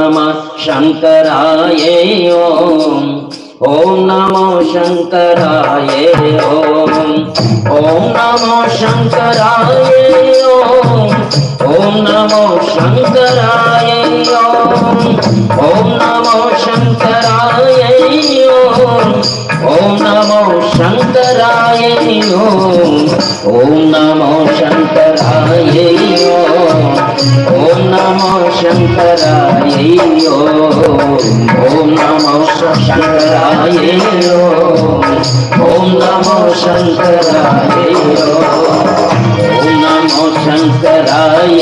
नमः शंकराय ओम नमो शंकराय ओम नमो शंकराय ओम नमो शंकराय ओम नमो शंकराय ओम नमो शंकराय ओम नमो शंकराय ओम नमो शंकराय ओम नमो शंकराय ओम नमो शंकराय ओम नमो शंकराय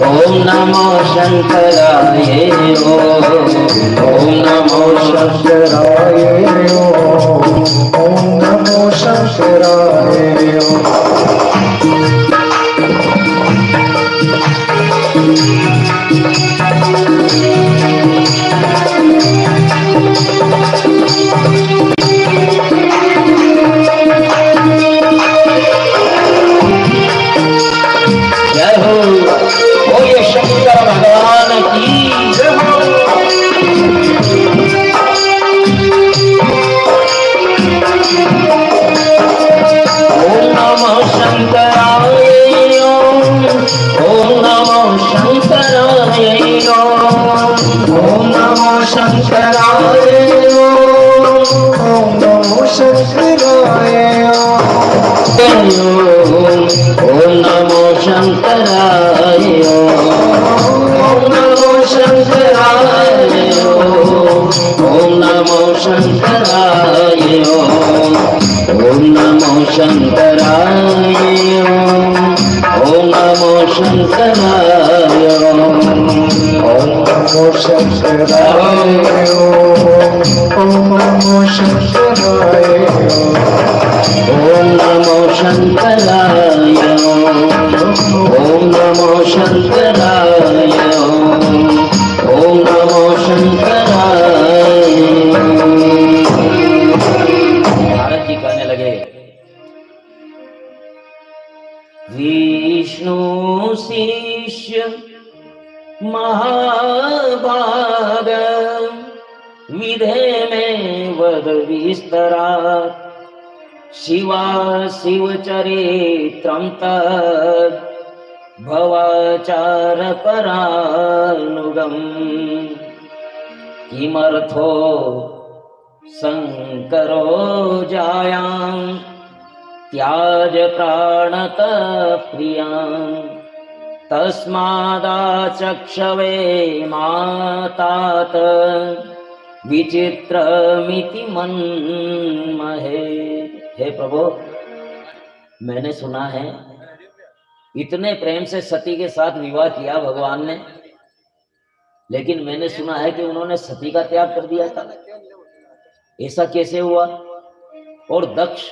ओम नमो शंकराय ओम नमो शंकराय ओम नमो शंकराय जय हो बोलिए शंकर भगवान की जय हो। ओम नमो शंकराय ओम नमो शंकराय ओम नमो शंकराय ओम नमो शंकराय ओम नमो शंकराय ओम नमो शंकराय ओम नमो शंकराय ओम नमो शंकराय ओम नमो शंकराय ओम नमो शंकराय ओम नमो शंकराय ओम नमो शंकराय ओम नमो शंकराय ओम नमो शंकराय। नारद जी कहने लगे विष्णु शिष्य महाभाग विधे में वद विस्तरात् शिवा शिवचरित्रं तद् भवाचार परानुगम् किमर्थो शंकरो जायां त्याज प्राणत प्रियां तस्मादाचक्षवे मातात विचित्रमिति मन्महे। हे प्रभु, मैंने सुना है इतने प्रेम से सती के साथ विवाह किया भगवान ने, लेकिन मैंने सुना है कि उन्होंने सती का त्याग कर दिया था। ऐसा कैसे हुआ? और दक्ष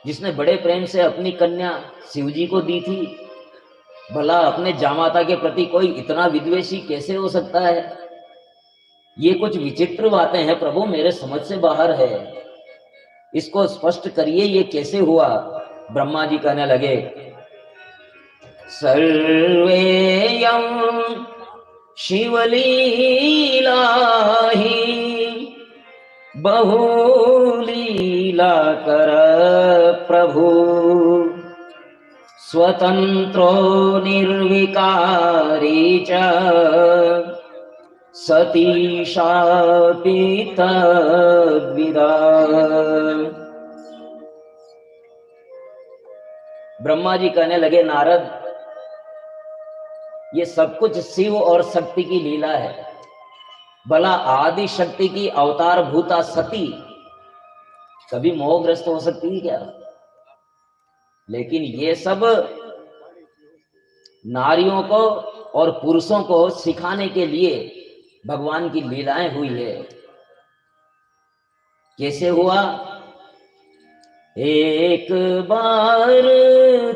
जिसने बड़े प्रेम से अपनी कन्या शिवजी को दी थी, भला अपने जामाता के प्रति कोई इतना विद्वेषी कैसे हो सकता है? ये कुछ विचित्र बातें हैं प्रभु, मेरे समझ से बाहर है, इसको स्पष्ट करिए, ये कैसे हुआ? ब्रह्मा जी कहने लगे सर्वेयं शिवलीला ही बहुलीला कर प्रभु स्वतंत्रो निर्विकारी च सतीशापि तद्विदा। ब्रह्मा जी कहने लगे नारद, ये सब कुछ शिव और शक्ति की लीला है। भला आदि शक्ति की अवतार भूता सती कभी मोहग्रस्त हो सकती है क्या? लेकिन ये सब नारियों को और पुरुषों को सिखाने के लिए भगवान की लीलाएं हुई है। कैसे हुआ? एक बार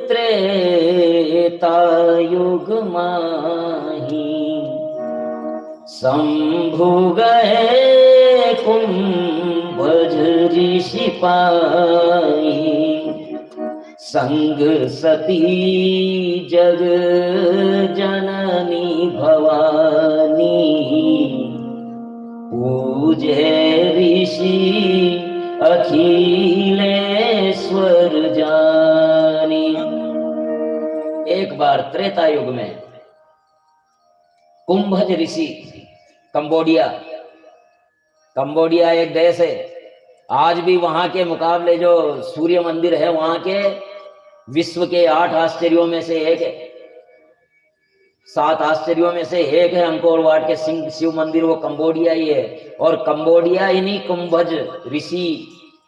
त्रेता युग माही शंभु गए कुंभज ऋषि पाई संग सती जग जननी भवानी जय ऋषि अखिलेश्वर जानी। एक बार त्रेता युग में कुंभज ऋषि, कंबोडिया एक देश है। आज भी वहां के मुकाबले जो सूर्य मंदिर है वहां के विश्व के 8 आश्चर्यों में से एक है, 7 आश्चर्यों में से एक है। अंकोर वाट के शिव मंदिर वो कंबोडिया ही है, और कंबोडिया इन्हीं कुंभज ऋषि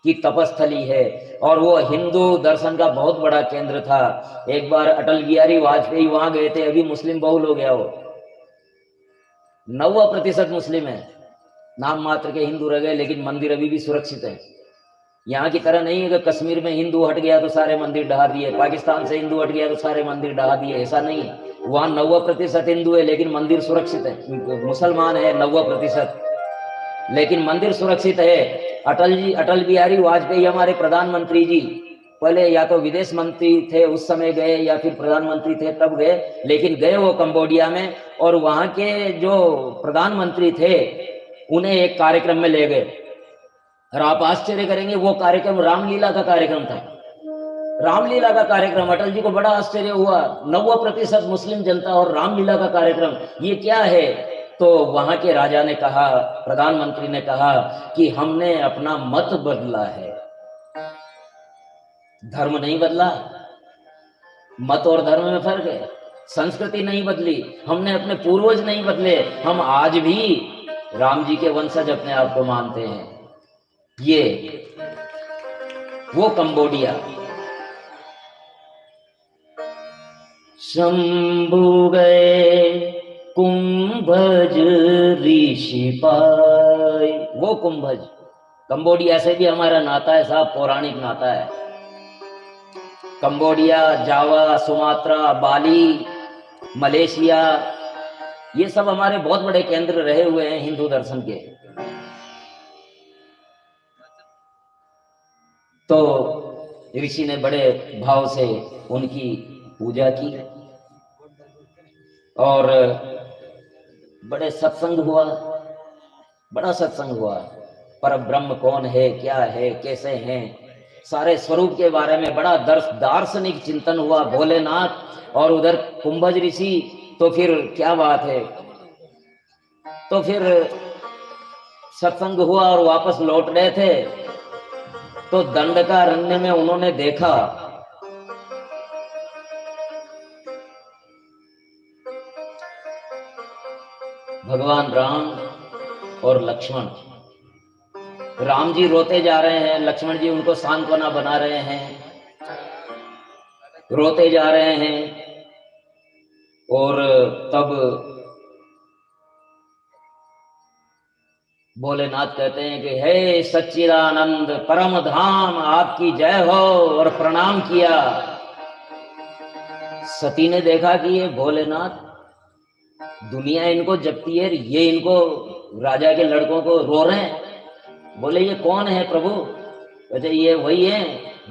की तपस्थली है, और वो हिंदू दर्शन का बहुत बड़ा केंद्र था। एक बार अटल बिहारी वाजपेयी वहां गए थे, अभी मुस्लिम बहुल हो गया वो, 90% मुस्लिम है, नाम मात्र के हिंदू रह गए, लेकिन मंदिर अभी भी सुरक्षित है। यहाँ की तरह नहीं है कि कश्मीर में हिंदू हट गया तो सारे मंदिर ढहा दिए, पाकिस्तान से हिंदू हट गया तो सारे मंदिर ढहा दिए, ऐसा नहीं है। वहाँ 90% हिंदू है लेकिन मंदिर सुरक्षित है, मुसलमान है 90% लेकिन मंदिर सुरक्षित है। अटल बिहारी वाजपेयी हमारे प्रधानमंत्री जी पहले या तो विदेश मंत्री थे उस समय गए, या फिर प्रधानमंत्री थे तब गए, लेकिन गए वो कंबोडिया में, और वहां के जो प्रधानमंत्री थे उन्हें एक कार्यक्रम में ले गए। और आप आश्चर्य करेंगे, वो कार्यक्रम रामलीला का कार्यक्रम था। रामलीला का कार्यक्रम, अटल जी को बड़ा आश्चर्य हुआ, 90% मुस्लिम जनता और रामलीला का कार्यक्रम, ये क्या है? तो वहां के राजा ने कहा, प्रधानमंत्री ने कहा कि हमने अपना मत बदला है, धर्म नहीं बदला। मत और धर्म में फर्क है, संस्कृति नहीं बदली, हमने अपने पूर्वज नहीं बदले, हम आज भी राम जी के वंशज अपने आप को मानते हैं। ये वो कंबोडिया। शंभु गए कुंभज ऋषि पाए, वो कुंभज। कंबोडिया से भी हमारा नाता है साहब, पौराणिक नाता है। कंबोडिया, जावा, सुमात्रा, बाली, मलेशिया, ये सब हमारे बहुत बड़े केंद्र रहे हुए हैं हिंदू दर्शन के। तो ऋषि ने बड़े भाव से उनकी पूजा की और बड़े सत्संग हुआ, बड़ा सत्संग हुआ। पर ब्रह्म कौन है, क्या है, कैसे हैं, सारे स्वरूप के बारे में बड़ा दार्शनिक चिंतन हुआ। भोलेनाथ और उधर कुंभज ऋषि, तो फिर क्या बात है। तो फिर सत्संग हुआ और वापस लौट रहे थे तो दंडकारण्य में उन्होंने देखा भगवान राम और लक्ष्मण। राम जी रोते जा रहे हैं, लक्ष्मण जी उनको सांत्वना बना रहे हैं, रोते जा रहे हैं। और तब भोलेनाथ कहते हैं कि हे सच्चिदानंद परम धाम आपकी जय हो, और प्रणाम किया। सती ने देखा कि ये भोलेनाथ, दुनिया इनको जपती है, ये इनको राजा के लड़कों को रो रहे हैं। बोले ये कौन है प्रभु? कहते ये वही है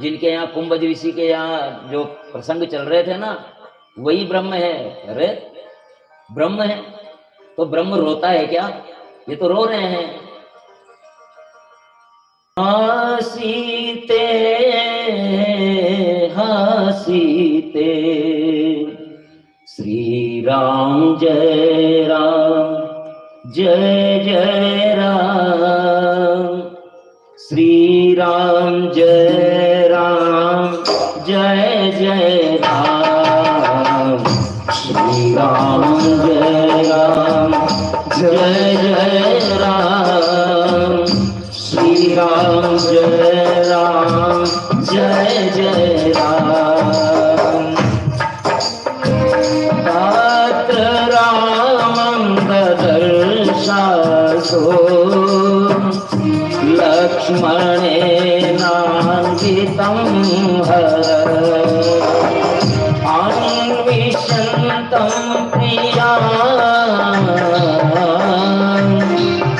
जिनके यहाँ कुंभज ऋषि के यहाँ जो प्रसंग चल रहे थे ना, वही ब्रह्म है। अरे ब्रह्म है तो ब्रह्म रोता है क्या? ये तो रो रहे हैं। हसीते हसीते श्री राम जय जय राम, श्री राम जय जय राम, श्री राम जय जय राम, श्री राम जय राम। तत्र रामं ददर्शासो लक्ष्मणेनान्वितं हर, अन्विषन्तं प्रियां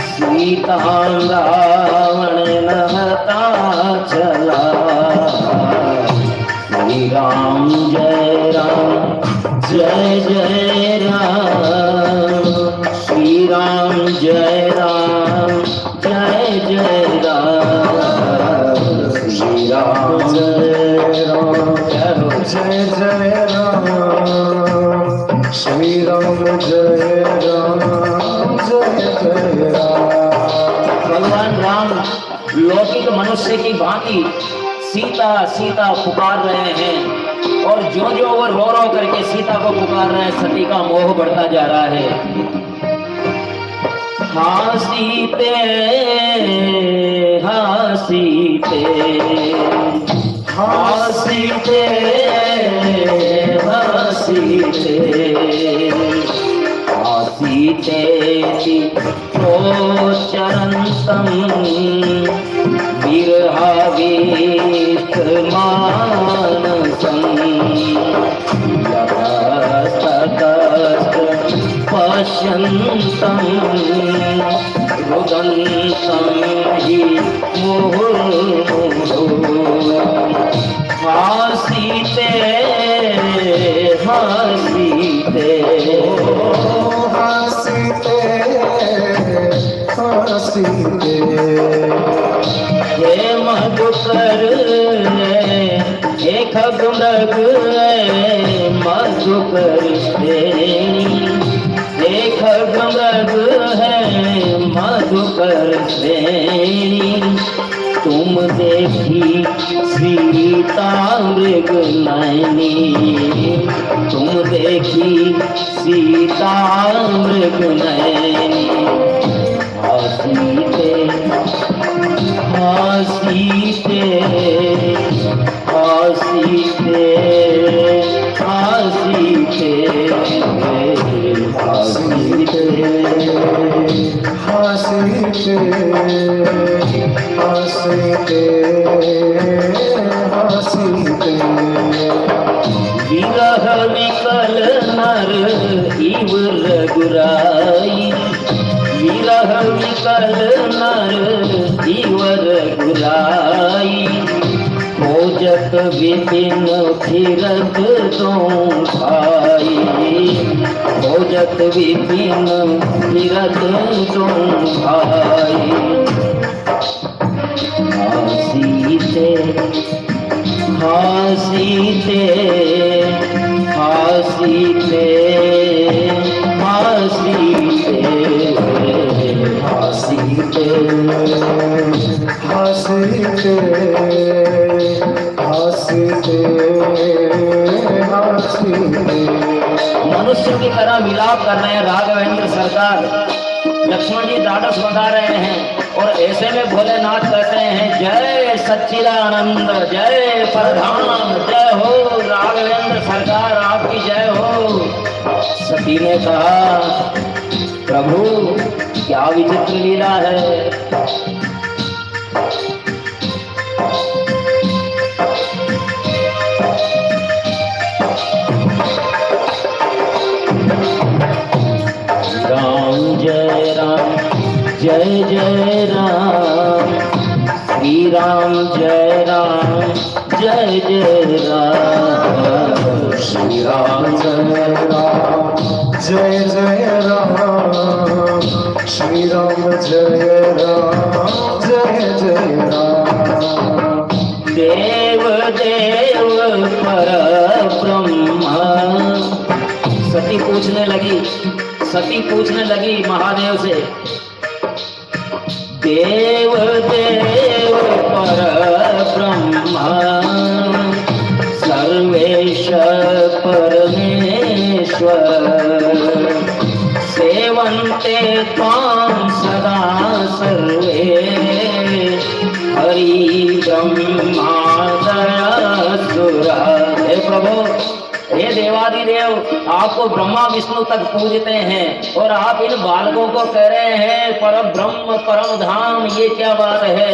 सीतां रावणेन हता चला। श्री राम जय जय राम, श्री राम जय लौकिक मनुष्य की भांति सीता सीता पुकार रहे हैं, और जो जो वो रो रो करके सीता को पुकार रहे हैं, सती का मोह बढ़ता जा रहा है। हाँ सीते हाँ सीते हाँ सीते हाँ सीते हाँ सीते प्रोचरन्तं विरहावेश मानसं पश्यन्तं रुदन्तं हि मुहुर्मुहुः हासीते हासीते हासीते हासीते हे मधुकर हे खगमृग मधुकर हे खगमृग है मधुकर श्रेणी तुम देखी सीता मृग नैनी तुम देखी सीता मृग नैनी हासीते हासीते हासीते हासीते हासीते हासीते हासीते हासीते विरह विकल नर इव रघुराई विरह विकल नर इव रघुराई खोजत विपिन फिरत तुम भाई खोजत विपिन फिरत तुम भाई हासीते हासीते हासीते हासीते हासीते हासीते हासीते हासीते मनुष्य की तरह मिलाप कर रहे हैं राघवेंद्र सरकार। लक्ष्मण जी ढाढ़स बंधा रहे हैं और ऐसे में भोलेनाथ कहते हैं जय सच्चिदानंद जय प्रधान जय हो राघवेंद्र सरकार आपकी जय हो। सती ने कहा प्रभु क्या विचित्र लीला है। राम जय राम जय जय राम श्री राम जय राम जय जय राम श्री राम जय राम जय जय राम श्री राम जय राम जय जय राम देव देव पर ब्रह्म। सती पूछने लगी महादेव से देव देव पर ब्रह्म सर्वेश परमेश्वर सेवन्ते त्वां सदा सर्वे हरि ब्रह्मादयसुरा। हे प्रभु हे देवादिदेव आपको ब्रह्मा विष्णु तक पूजते हैं और आप इन बालकों को कह रहे हैं परम ब्रह्म परम धाम, ये क्या बात है।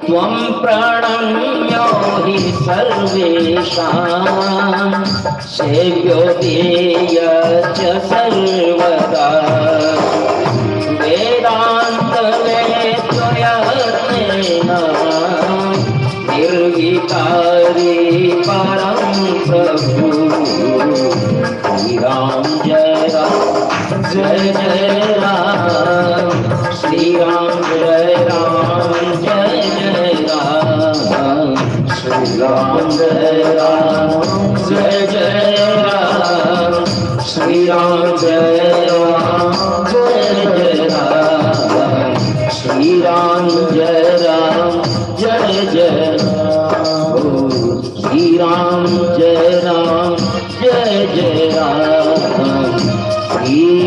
त्वं प्रणम्यो हि सर्वेषां सेव्यो देयश्च सर्वदा वेदान्त वेत्वयत्नेन निर्विकारी परम प्रभु। श्री राम जय जय राम श्री राम जय राम जय जय राम श्री राम जय राम जय जय राम श्री राम जय राम जय जय राम श्री राम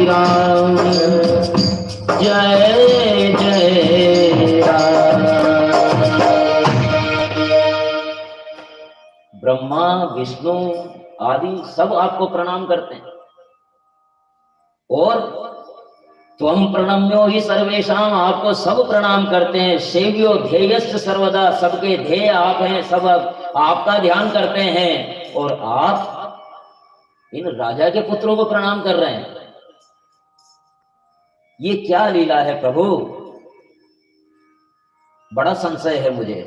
राम जय जय राम। ब्रह्मा विष्णु आदि सब आपको प्रणाम करते हैं और त्वम प्रणम्यो ही सर्वेशाम, आपको सब प्रणाम करते हैं। सेव्यो ध्येयश्च सर्वदा, सबके ध्येय आप हैं, सब आपका ध्यान करते हैं। और आप इन राजा के पुत्रों को प्रणाम कर रहे हैं, ये क्या लीला है प्रभु? बड़ा संशय है मुझे।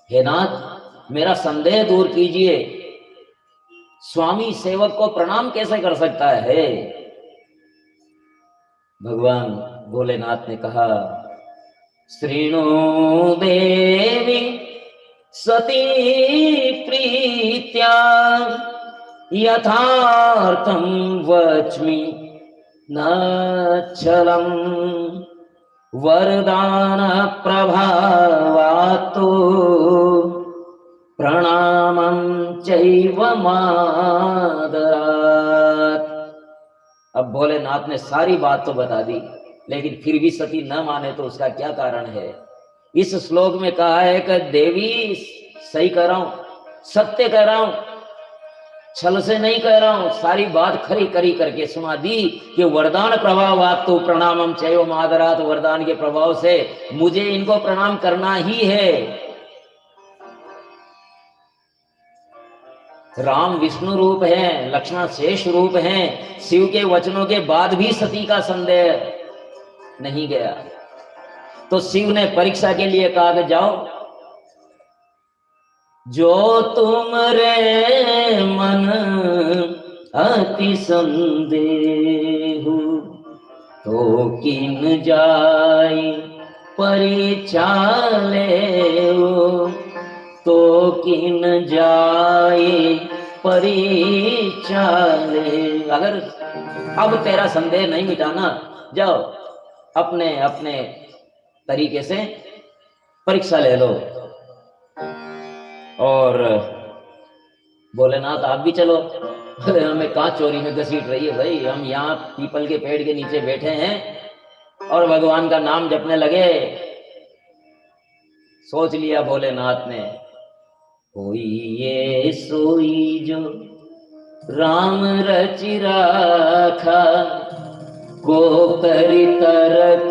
हे नाथ, मेरा संदेह दूर कीजिए। स्वामी सेवक को प्रणाम कैसे कर सकता है? भगवान भोलेनाथ ने कहा, श्रीणु देवी सती प्रीत्या यथार्थं वच्मि न छलम, वरदान प्रभावात्तो प्रणामं चैव मादरात्। अब भोलेनाथ ने सारी बात तो बता दी, लेकिन फिर भी सती न माने तो उसका क्या कारण है? इस श्लोक में कहा है कि देवी सही कह रहा हूं, सत्य कह रहा हूं, छल से नहीं कह रहा हूं, सारी बात खरी करी करके सुना दी कि वरदान प्रभावात् तो प्रणामम चैव मादरात्, वरदान के प्रभाव से मुझे इनको प्रणाम करना ही है। राम विष्णु रूप है, लक्ष्मण शेष रूप हैं। शिव के वचनों के बाद भी सती का संदेह नहीं गया, तो शिव ने परीक्षा के लिए कहा कि जाओ, जो तुमरे मन अति संदेह, तो किन जाई परीक्षा लेऊ, तो किन जाए परीक्षा ले। अगर अब तेरा संदेह नहीं मिटाना, जाओ अपने अपने तरीके से परीक्षा ले लो। और भोलेनाथ आप भी चलो। हमें कहाँ चोरी में घसीट रही है भाई, हम यहाँ पीपल के पेड़ के नीचे बैठे हैं और भगवान का नाम जपने लगे। सोच लिया भोलेनाथ ने, कोई ये सोई जो राम रचि राखा, को करी तरक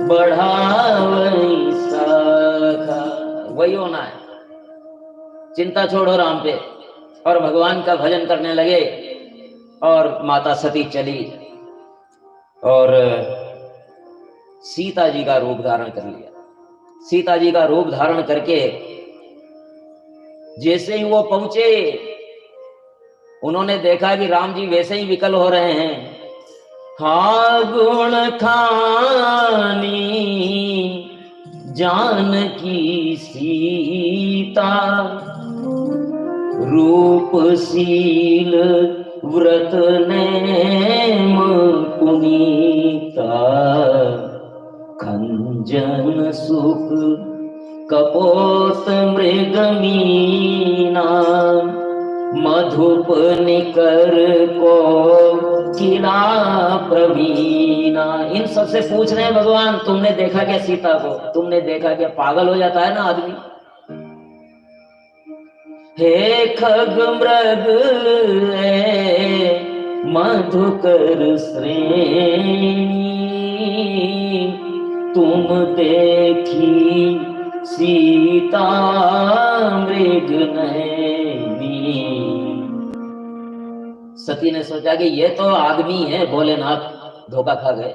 बढ़ावई साखा। वही होना है, चिंता छोड़ो राम पे और भगवान का भजन करने लगे। और माता सती चली और सीता जी का रूप धारण कर लिया। सीता जी का रूप धारण करके जैसे ही वो पहुंचे, उन्होंने देखा कि राम जी वैसे ही विकल हो रहे हैं। हाँ गुण खानी जानकी सीता, रूपशील व्रत नेम पुनीता, खंजन सुख कपोत मृगमीना, मधुप निकर को किला प्रवीणा। इन सबसे पूछ रहे हैं भगवान, तुमने देखा क्या सीता को? तुमने देखा क्या? पागल हो जाता है ना आदमी। हे खग मृग मधुकर श्रेणी, तुम देखी सीता मृग नैनी। सती ने सोचा कि ये तो आदमी है, भोलेनाथ धोखा खा गए,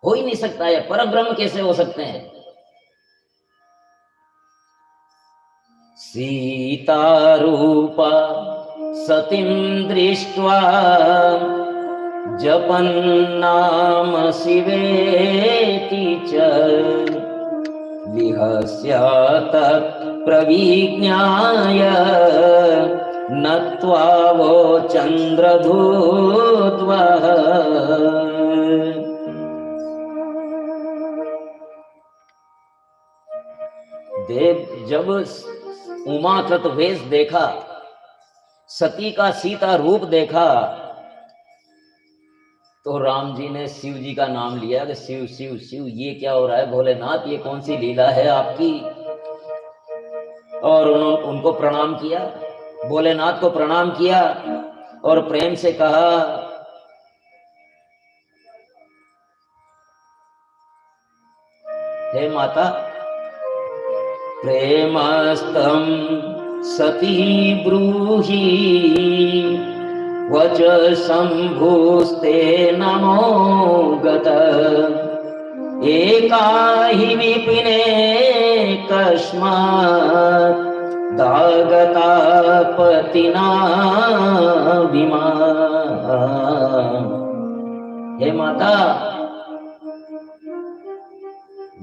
हो ही नहीं सकता है, परब्रह्म कैसे हो सकते हैं? सीता रूपा सतीं दृष्ट्वा, जपन् नाम शिवेति च, विहस्य तत् प्रविज्ञाय, नत्वा वो चंद्रधूत्वः। देव जब उमाकृत वेश देखा, सती का सीता रूप देखा, तो राम जी ने शिव जी का नाम लिया कि शिव शिव शिव, ये क्या हो रहा है भोलेनाथ, ये कौन सी लीला है आपकी। और उनको प्रणाम किया, भोलेनाथ को प्रणाम किया और प्रेम से कहा, हे माता, प्रेमस्तम सती ब्रूहि वच शंभुस्ते नमो गत एका हि विपिने कस्मात् दागता पतिना विमा। हे माता,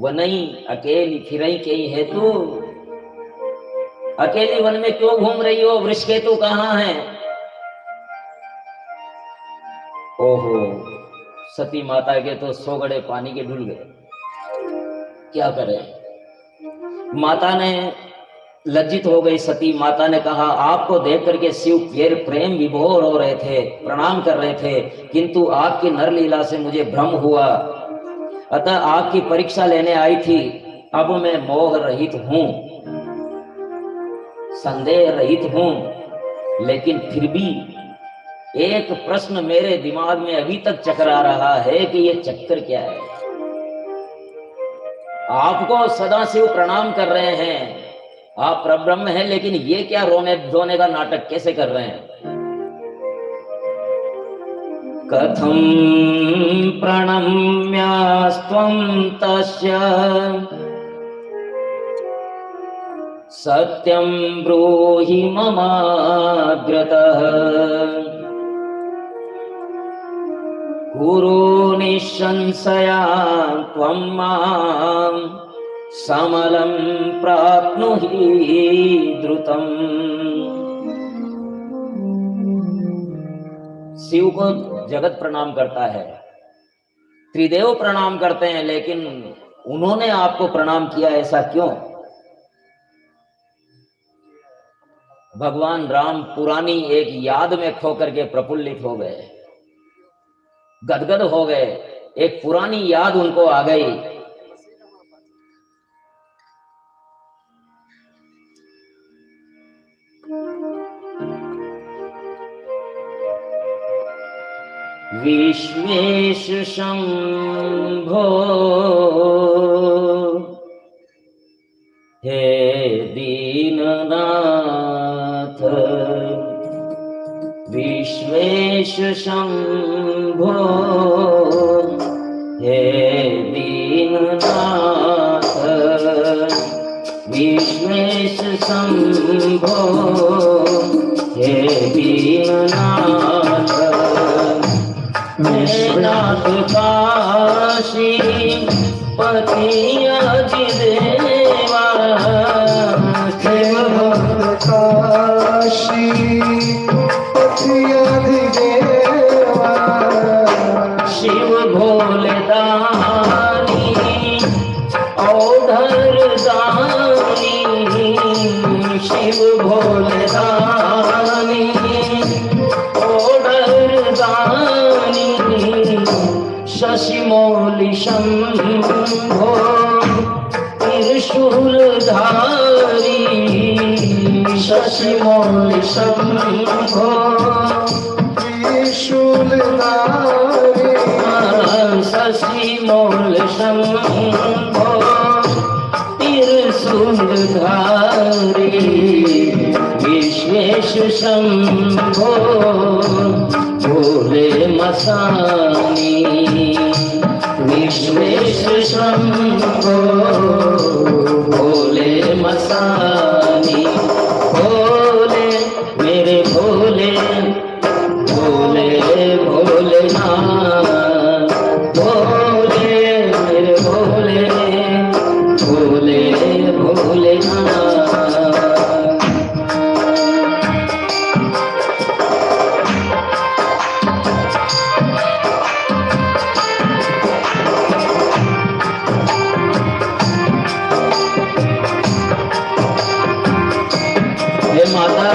वनई अकेली फिरई के ही है तू, अकेली वन में क्यों घूम रही हो, वृक्ष केतु कहाँ है। ओहो, सती माता के तो 100 गड़े पानी के ढुल गए, क्या करे। माता ने लज्जित हो गई, सती माता ने कहा, आपको देख करके शिव फिर प्रेम विभोर हो रहे थे, प्रणाम कर रहे थे, किंतु आपकी नरलीला से मुझे भ्रम हुआ, अतः आपकी परीक्षा लेने आई थी। अब मैं मोह रहित हूं, संदेह रहित हूं, लेकिन फिर भी एक प्रश्न मेरे दिमाग में अभी तक चकरा रहा है कि ये चक्कर क्या है। आपको सदा शिव प्रणाम कर रहे हैं, आप परब्रह्म हैं, लेकिन ये क्या रोने धोने का नाटक कैसे कर रहे हैं। कथम प्रणम्यास्त्वं तस्य सत्यं ब्रूहि ममाग्रतः गुरु निःसंशया त्वं मां समलं प्राप्नुहि द्रुतम्। शिव को जगत प्रणाम करता है, त्रिदेव प्रणाम करते हैं, लेकिन उन्होंने आपको प्रणाम किया, ऐसा क्यों। भगवान राम पुरानी एक याद में खोकर के प्रफुल्लित हो गए, गदगद हो गए, एक पुरानी याद उनको आ गई। विश्वेश शंभो हे दीननाथ, विश्वेश शंभो हे दीननाथ, विश्वेश शंभो हे दीननाथ। नाथ काशी पति अधिदेवा, काशी पति अधिदेवा, शिव भोले दानी औधर दानी, शिव भोले दानी औधर दानी, शशिमौलि शंभो त्रिशूलधारी, शशिमौलि शंभो त्रिशूलधारी, शशिमौलि शंभो त्रिशूलधारी, विश्वेश शंभो भोले मसानी, विश्वेश शंभो भोले मसानी। भोले मेरे भोले, भोले भोलेनाथ, भोले मेरे भोले, भोले भोलेनाथ। माता,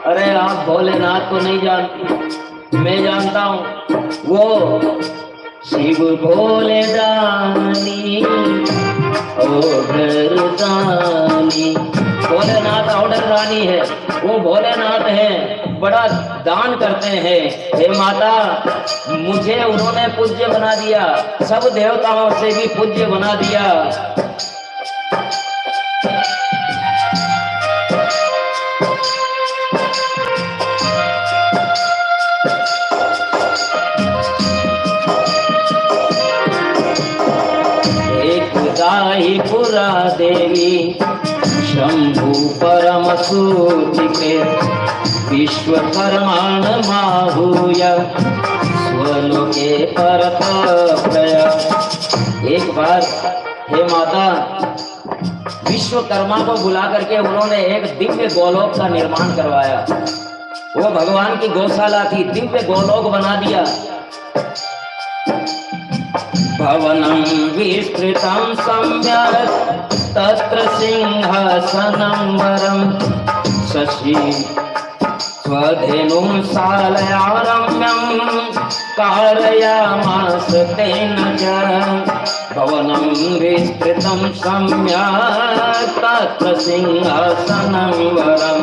अरे आप भोलेनाथ को नहीं जानती, मैं जानता हूं। वो शिव भोले दानी ओढ़र दानी। भोलेनाथ ओढ़र रानी है, वो भोलेनाथ है, बड़ा दान करते हैं। हे माता, मुझे उन्होंने पूज्य बना दिया, सब देवताओं से भी पूज्य बना दिया। पुरा देवी शंभु परम सूचिके विश्वकर्माण माहूय स्वलोके परतप्रय। एक बार हे माता, विश्वकर्मा को बुला करके उन्होंने एक दिव्य गोलोक का निर्माण करवाया। वो भगवान की गौशाला थी, दिव्य गोलोक बना दिया। भवनं विस्तृतं सम्यक् तत्र सिंहासनं वरं शशि स्वधेनुं शालया रम्यं कारयामास तेन च। भवनं विस्तृतं सम्यक् तत्र सिंहासनं वरं।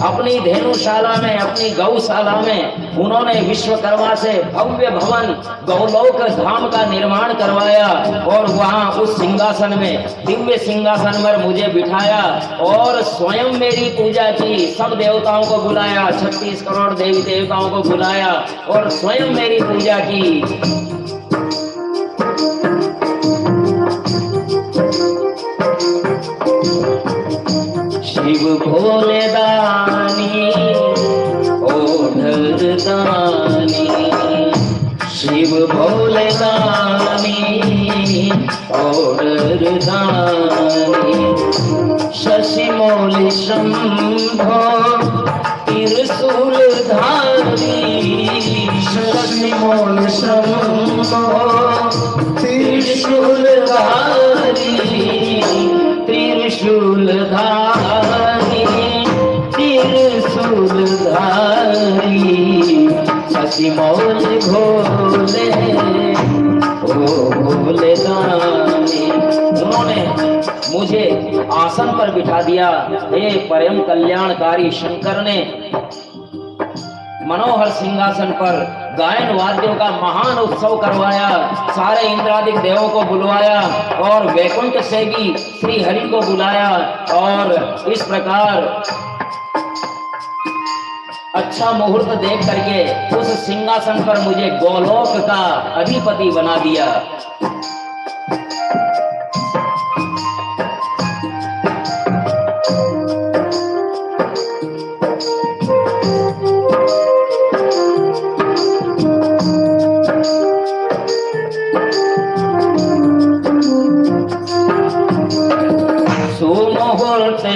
अपनी धेनुशाला में, अपनी गौशाला में उन्होंने विश्वकर्मा से भव्य भवन गौलोक धाम का निर्माण करवाया और वहां उस सिंहासन में, दिव्य सिंहासन पर मुझे बिठाया और स्वयं मेरी पूजा की। सब देवताओं को बुलाया, 36 करोड़ देवी देवताओं को बुलाया और स्वयं मेरी पूजा की। शिव भोले दानी ओढ़र दानी, शिव भोले दानी ओढ़र दानी। शशि मौलि शंभो त्रिशूल धारी, शशि मौलि शंभो त्रिशूल धारी, त्रिशूल धारी, त्रिशूल धारी। शशि मौलि भोले ओ भोले दानी। उन्होंने मुझे आसन पर बिठा दिया। हे परम कल्याणकारी शंकर ने मनोहर सिंहासन पर गायन वाद्यों का महान उत्सव करवाया, सारे इंद्रादिक देवों को बुलवाया और वैकुंठ से भी श्री हरि को बुलाया और इस प्रकार अच्छा मुहूर्त देख करके उस सिंहासन पर मुझे गोलोक का अधिपति बना दिया।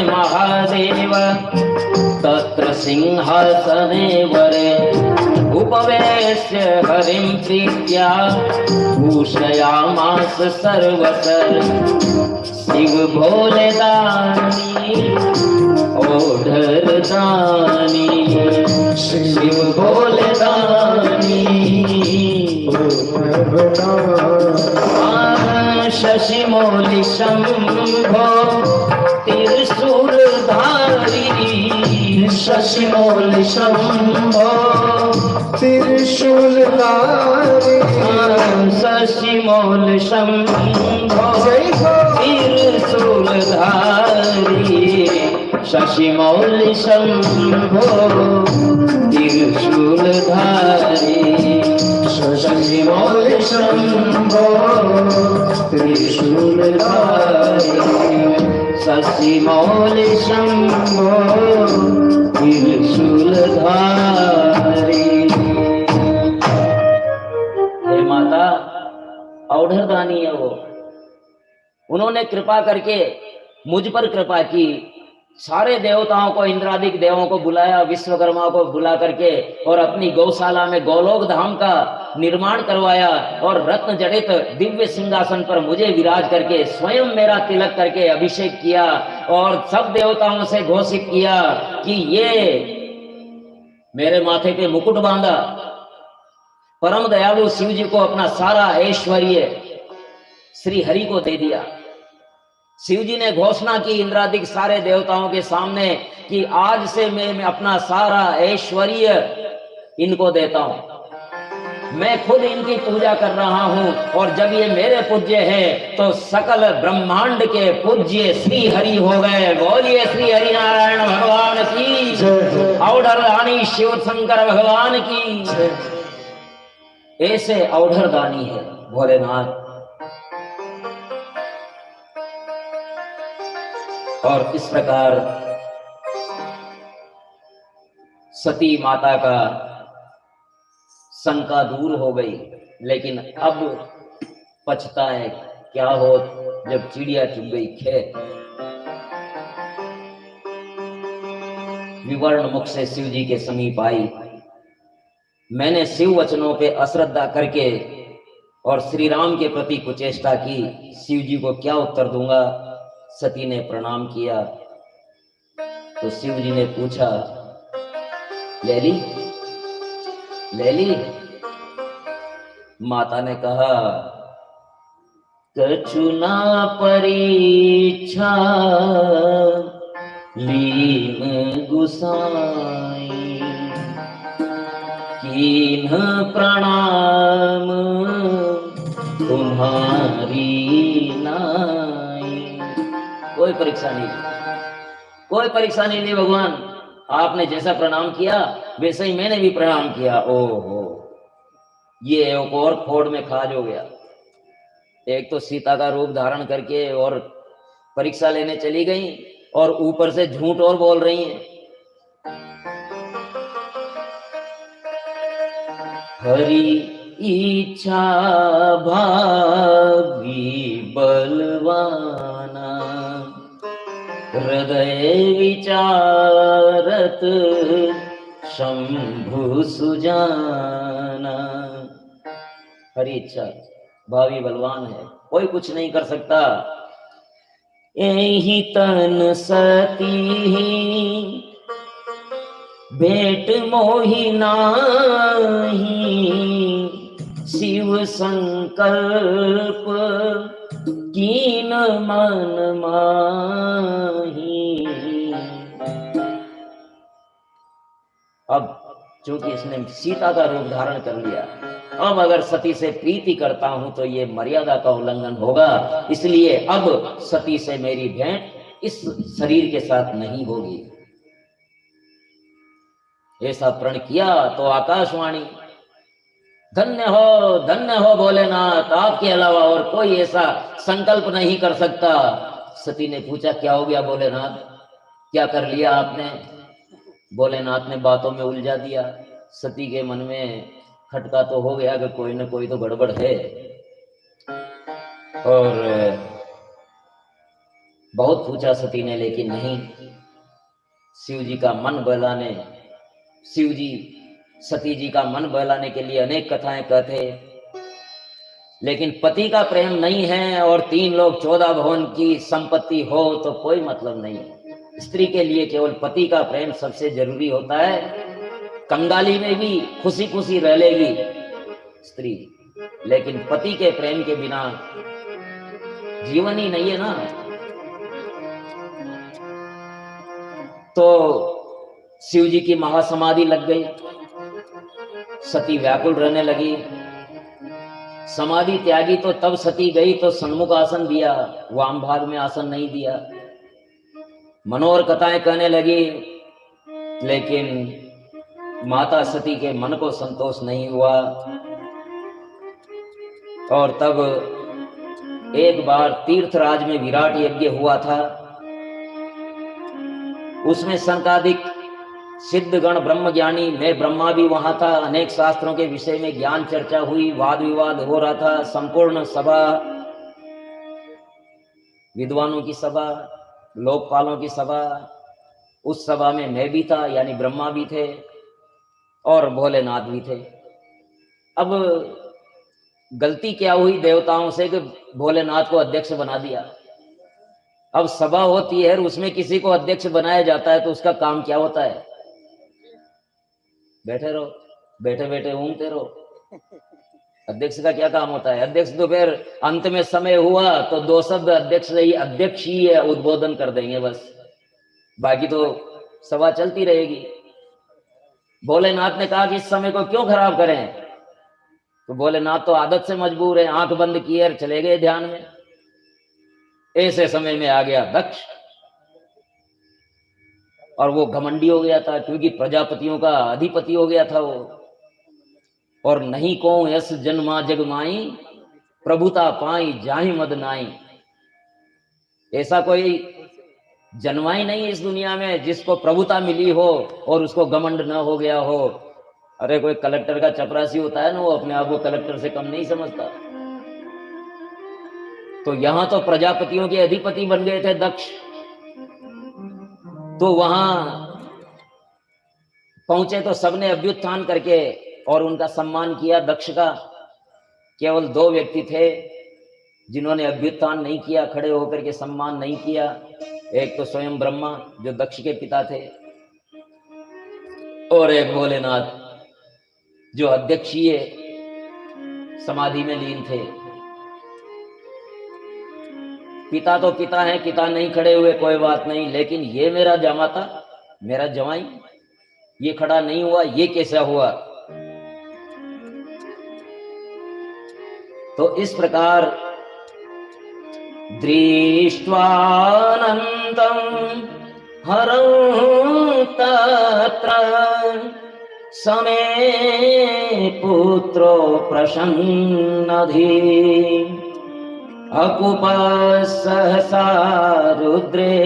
महादेव तत्र सिंहासने वरे उपवेश्य हरिं प्रीत्या भूषयामास सर्वसर। शिव भोले दानी ओढ़र दानी, शिव भोले दानी शशि मौलि शंभो त्रिशूल धारी, शशि मौलि शंभो त्रिशूल धारी, शशि मौलि शंभो त्रिशूल धारी, शशि मौलि शंभो त्रिशूल धारी, शशि मौलि शंभो त्रिशूल धारी, शशि मौलि शंभो त्रिशूल धारी। हे माता, औढ़र दानी है वो। उन्होंने कृपा करके मुझ पर कृपा की। सारे देवताओं को, इंद्रादिक देवों को बुलाया, विश्वकर्मा को बुला करके और अपनी गौशाला में गोलोक धाम का निर्माण करवाया और रत्न जड़ित दिव्य सिंहासन पर मुझे विराज करके स्वयं मेरा तिलक करके अभिषेक किया और सब देवताओं से घोषित किया कि ये मेरे माथे पे मुकुट बांधा परम दयालु शिव जी को अपना सारा ऐश्वर्य श्री हरि को दे दिया। शिव जी ने घोषणा की इंद्रादिक सारे देवताओं के सामने कि आज से मैं अपना सारा ऐश्वर्य इनको देता हूं, मैं खुद इनकी पूजा कर रहा हूं, और जब ये मेरे पूज्य हैं तो सकल ब्रह्मांड के पूज्य श्री हरि हो गए। बोलिए श्री हरि नारायण भगवान की, औढ़र रानी शिव शंकर भगवान की। ऐसे औढ़र दानी है भोलेनाथ। और इस प्रकार सती माता का शंका दूर हो गई, लेकिन अब पछता है क्या हो जब चिड़िया चुग गई खेत। विवर्ण मुख से शिव जी के समीप आई। मैंने शिव वचनों पे अश्रद्धा करके और श्री राम के प्रति कुचेष्टा की, शिव जी को क्या उत्तर दूंगा। सती ने प्रणाम किया तो शिव जी ने पूछा, लैली लैली। माता ने कहा, कछु ना परीक्षा लीन गुसाई, कीन्ह प्रणाम तुम्हारी नाई। कोई परीक्षा नहीं, कोई परीक्षा नहीं ली भगवान। आपने जैसा प्रणाम किया वैसे ही मैंने भी प्रणाम किया। ओहो, ये एक और खोड़ में खाज हो गया। एक तो सीता का रूप धारण करके और परीक्षा लेने चली गई, और ऊपर से झूठ और बोल रही हैं। हरि इच्छा भावी बलवाना, हृदय विचारत शंभु सुजाना। हरि इच्छा भावी बलवान है, कोई कुछ नहीं कर सकता। एहि तन सती भेंट मोहि नाही, शिव संकल्प कीन मन माही। अब चूंकि इसने सीता का रूप धारण कर लिया, अब अगर सती से प्रीति करता हूं तो ये मर्यादा का उल्लंघन होगा, इसलिए अब सती से मेरी भेंट इस शरीर के साथ नहीं होगी। ऐसा प्रण किया तो आकाशवाणी, धन्य हो भोलेनाथ, आपके अलावा और कोई ऐसा संकल्प नहीं कर सकता। सती ने पूछा, क्या हो गया भोलेनाथ, क्या कर लिया आपने। भोलेनाथ ने बातों में उलझा दिया। सती के मन में खटका तो हो गया कि कोई न कोई तो गड़बड़ है, और बहुत पूछा सती ने, लेकिन नहीं। शिव जी का मन बहलाने, शिव जी सती जी का मन बहलाने के लिए अनेक कथाएं कहते, लेकिन पति का प्रेम नहीं है और 3 लोग 14 भवन की संपत्ति हो तो कोई मतलब नहीं। स्त्री के लिए केवल पति का प्रेम सबसे जरूरी होता है। कंगाली में भी खुशी खुशी रह लेगी स्त्री, लेकिन पति के प्रेम के बिना जीवन ही नहीं है ना। तो शिव जी की महासमाधि लग गई, सती व्याकुल रहने लगी। समाधि त्यागी तो तब सती गई तो सन्मुख आसन दिया, वाम भाग में आसन नहीं दिया। मनोहर कथाएं कहने लगी, लेकिन माता सती के मन को संतोष नहीं हुआ। और तब एक बार तीर्थराज में विराट यज्ञ हुआ था, उसमें संकादिक सिद्धगण ब्रह्मज्ञानी, मैं ब्रह्मा भी वहां था। अनेक शास्त्रों के विषय में ज्ञान चर्चा हुई, वाद विवाद हो रहा था। संपूर्ण सभा, विद्वानों की सभा, लोकपालों की सभा, उस सभा में मैं भी था, यानी ब्रह्मा भी थे और भोलेनाथ भी थे। अब गलती क्या हुई देवताओं से कि भोलेनाथ को अध्यक्ष बना दिया। अब सभा होती है, उसमें किसी को अध्यक्ष बनाया जाता है तो उसका काम क्या होता है, बैठे रहो, बैठे बैठे ऊँघते रहो, अध्यक्ष का क्या काम होता है? अध्यक्ष तो फिर अंत में समय हुआ तो 2 शब्द अध्यक्ष ही है, उद्बोधन कर देंगे बस, बाकी तो सभा चलती रहेगी। भोलेनाथ ने कहा कि इस समय को क्यों खराब करें, तो भोलेनाथ तो आदत से मजबूर है, आंख बंद किए और चले गए ध्यान में। ऐसे समय में आ गया दक्ष, और वो घमंडी हो गया था, क्योंकि प्रजापतियों का अधिपति हो गया था वो। और नहीं को यस जन्मा जग माई, प्रभुता पाई जाहि मद नाई। ऐसा कोई जन्मा ही नहीं इस दुनिया में जिसको प्रभुता मिली हो और उसको घमंड न हो गया हो। अरे कोई कलेक्टर का चपरासी होता है ना, वो अपने आप को कलेक्टर से कम नहीं समझता। तो यहां तो प्रजापतियों के अधिपति बन गए थे दक्ष, तो वहां पहुंचे तो सबने अभ्युत्थान करके और उनका सम्मान किया दक्ष का। केवल 2 व्यक्ति थे जिन्होंने अभ्युत्थान नहीं किया, खड़े होकर के सम्मान नहीं किया। एक तो स्वयं ब्रह्मा जो दक्ष के पिता थे, और एक भोलेनाथ जो अध्यक्षीय समाधि में लीन थे। पिता तो पिता है, पिता नहीं खड़े हुए कोई बात नहीं, लेकिन ये मेरा जामाता, मेरा जवाई, ये खड़ा नहीं हुआ, ये कैसा हुआ? तो इस प्रकार दृष्ट्वानंदं हरं तत्र समे पुत्रो प्रसन्नधि अकुप सहसा रुद्रे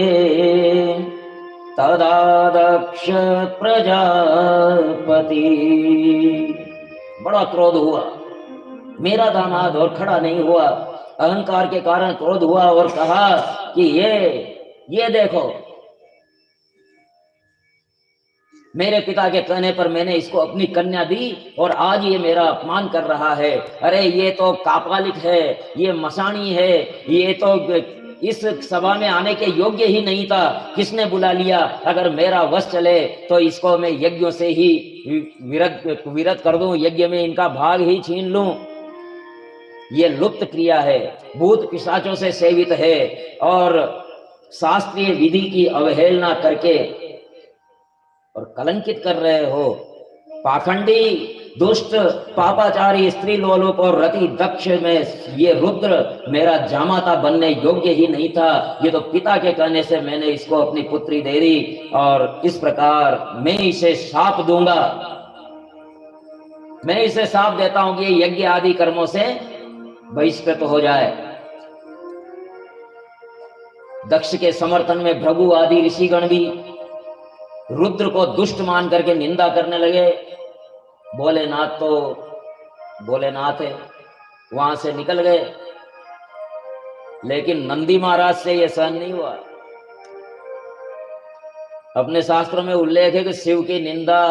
तदा दक्ष प्रजापति। बड़ा क्रोध हुआ, मेरा दामाद और खड़ा नहीं हुआ। अहंकार के कारण क्रोध हुआ और कहा कि ये देखो, मेरे पिता के कहने पर मैंने इसको अपनी कन्या दी और आज ये मेरा अपमान कर रहा है। अरे ये तो कापालिक है, ये मसाणी है, ये तो इस सभा में आने के योग्य ही नहीं था, किसने बुला लिया? अगर मेरा वश चले तो इसको मैं यज्ञों से ही विरत कर दूं, यज्ञ में इनका भाग ही छीन लूं। ये लुप्त क्रिया है, भूत पिशाचों से सेवित है, और शास्त्रीय विधि की अवहेलना करके और कलंकित कर रहे हो। पाखंडी, दुष्ट, पापाचारी, स्त्री लोलुप और रति दक्ष में ये रुद्र मेरा जामाता बनने योग्य ही नहीं था। ये तो पिता के कहने से मैंने इसको अपनी पुत्री दे दी, और इस प्रकार मैं इसे शाप दूंगा। मैं इसे शाप देता हूं कि यज्ञ आदि कर्मों से बहिष्कृत हो जाए। दक्ष के समर्थन में भृगु आदि ऋषिगण भी रुद्र को दुष्ट मान करके निंदा करने लगे। भोलेनाथ तो भोलेनाथ है, वहां से निकल गए, लेकिन नंदी महाराज से यह सहन नहीं हुआ। अपने शास्त्रों में उल्लेख है कि शिव की निंदा,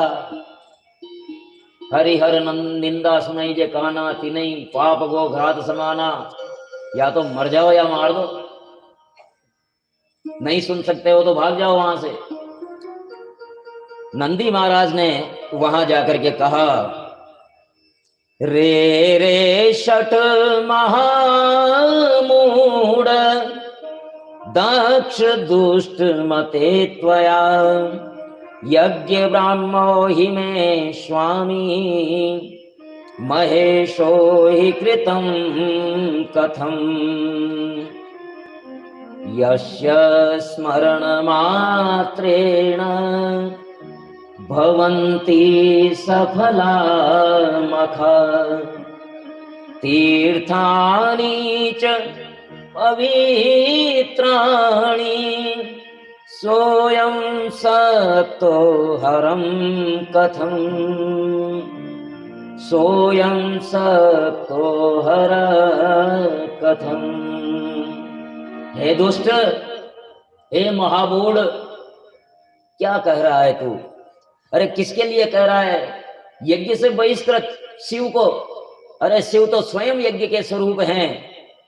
हरिहर निंदा सुनाई जे काना, तिनई पाप गो घात समाना। या तो मर जाओ या मार दो, नहीं सुन सकते हो तो भाग जाओ वहां से। नंदी महाराज ने वहां जाकर के कहा, रे रे शठ महामूढ़ दक्ष दुष्ट मते त्वया यज्ञ ब्राह्मो हि मे स्वामी महेशो हि कृतं कथम यस्य स्मरण मात्रेण भवन्ति सफला मखा तीर्थानि च पवित्राणि सोऽयं सतो हरं कथं सोऽयं सतो हर कथं। हे दुष्ट, हे महाबूढ़, क्या कह रहा है तू? अरे किसके लिए कह रहा है? यज्ञ से बहिष्कृत शिव को। अरे शिव तो स्वयं यज्ञ के स्वरूप हैं,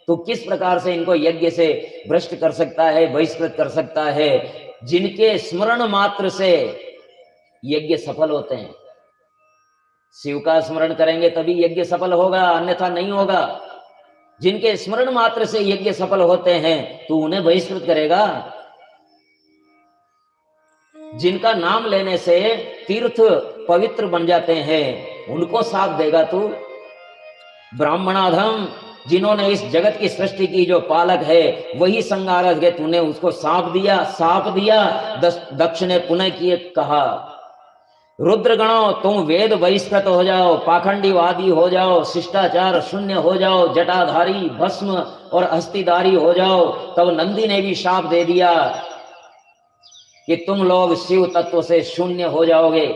तो किस प्रकार से इनको यज्ञ से भ्रष्ट कर सकता है, बहिष्कृत कर सकता है? जिनके स्मरण मात्र से यज्ञ सफल होते हैं। शिव का स्मरण करेंगे तभी यज्ञ सफल होगा, अन्यथा नहीं होगा। जिनके स्मरण मात्र से यज्ञ सफल होते हैं तो उन्हें बहिष्कृत करेगा? जिनका नाम लेने से तीर्थ पवित्र बन जाते हैं उनको साथ देगा तू? ब्राह्मणाधम, जिन्होंने इस जगत की सृष्टि की जो पालक है वही संगारक है, तूने उसको साप दिया। दक्ष ने पुनः किए कहा, रुद्रगणों तुम वेद बहिष्कृत हो जाओ, पाखंडीवादी हो जाओ, शिष्टाचार शून्य हो जाओ, जटाधारी भस्म और अस्थिधारी हो जाओ। तब नंदी ने भी शाप दे दिया कि तुम लोग शिव तत्व से शून्य हो जाओगे,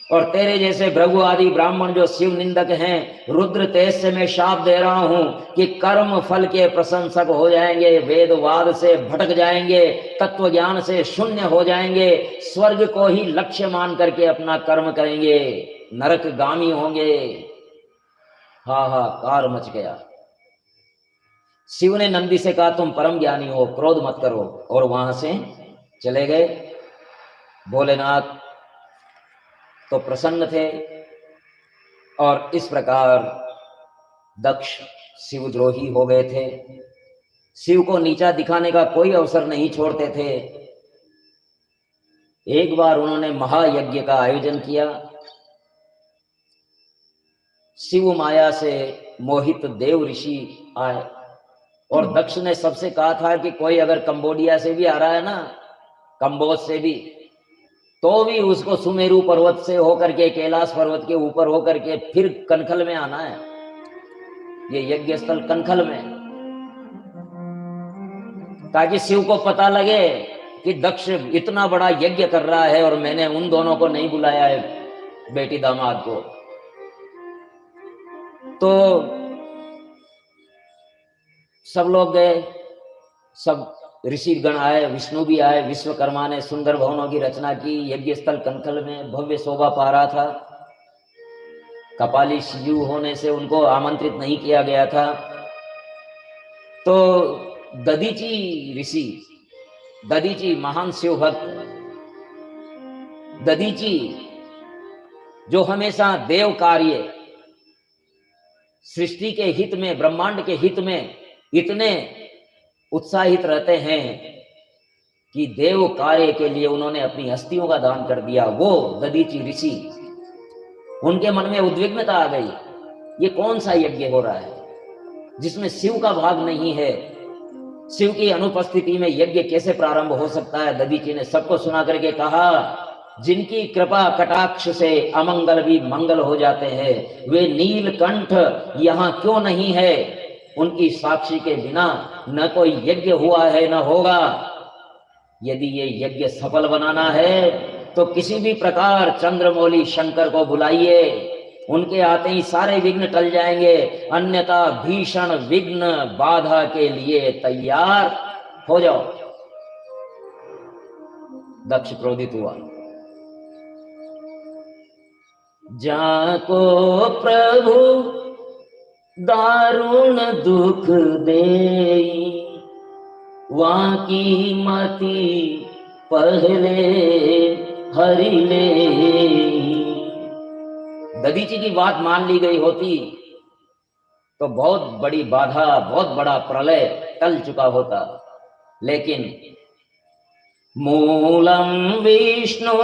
और तेरे जैसे भृगु आदि ब्राह्मण जो शिव निंदक हैं, रुद्र तेज से मैं शाप दे रहा हूं कि कर्म फल के प्रशंसक हो जाएंगे, वेदवाद से भटक जाएंगे, तत्व ज्ञान से शून्य हो जाएंगे, स्वर्ग को ही लक्ष्य मान करके अपना कर्म करेंगे, नरक गामी होंगे। हाहाकार मच गया। शिव ने नंदी से कहा, तुम परम ज्ञानी हो, क्रोध मत करो, और वहां से चले गए। भोलेनाथ तो प्रसन्न थे, और इस प्रकार दक्ष शिवद्रोही हो गए थे। शिव को नीचा दिखाने का कोई अवसर नहीं छोड़ते थे। एक बार उन्होंने महायज्ञ का आयोजन किया। शिव माया से मोहित देव ऋषि आए, और दक्ष ने सबसे कहा था कि कोई अगर कंबोडिया से भी आ रहा है ना, कंबोज से भी, तो भी उसको सुमेरु पर्वत से होकर के, कैलाश पर्वत के ऊपर होकर के फिर कनखल में आना है। ये यज्ञ स्थल कनखल में, ताकि शिव को पता लगे कि दक्ष इतना बड़ा यज्ञ कर रहा है और मैंने उन दोनों को नहीं बुलाया है, बेटी दामाद को। तो सब लोग गए, सब ऋषि गण आए, विष्णु भी आए। विश्वकर्मा ने सुंदर भवनों की रचना की। यज्ञ स्थल कनखल में भव्य शोभा पा रहा था। कपाली शिशु होने से उनको आमंत्रित नहीं किया गया था। तो दधीची ऋषि, दधीची महान शिव भक्त, दधीची जो हमेशा देव कार्य, सृष्टि के हित में, ब्रह्मांड के हित में इतने उत्साहित रहते हैं कि देव कार्य के लिए उन्होंने अपनी हस्तियों का दान कर दिया। वो दधीची ऋषि, उनके मन में उद्विग्नता आ गई, ये कौन सा यज्ञ हो रहा है जिसमें शिव का भाग नहीं है? शिव की अनुपस्थिति में यज्ञ कैसे प्रारंभ हो सकता है? दधीची ने सबको सुना करके कहा, जिनकी कृपा कटाक्ष से अमंगल भी मंगल हो जाते हैं, वे नीलकंठ यहाँ क्यों नहीं है? उनकी साक्षी के बिना न कोई यज्ञ हुआ है न होगा। यदि ये यज्ञ सफल बनाना है तो किसी भी प्रकार चंद्रमौली शंकर को बुलाइए, उनके आते ही सारे विघ्न टल जाएंगे, अन्यथा भीषण विघ्न बाधा के लिए तैयार हो जाओ। दक्ष क्रोधित हुआ। जाको प्रभु दारुण दुख देई, वाकी मति पहले हरि ले। दधीची की बात मान ली गई होती तो बहुत बड़ी बाधा, बहुत बड़ा प्रलय टल चुका होता, लेकिन मूलम विष्णुर्देवतानां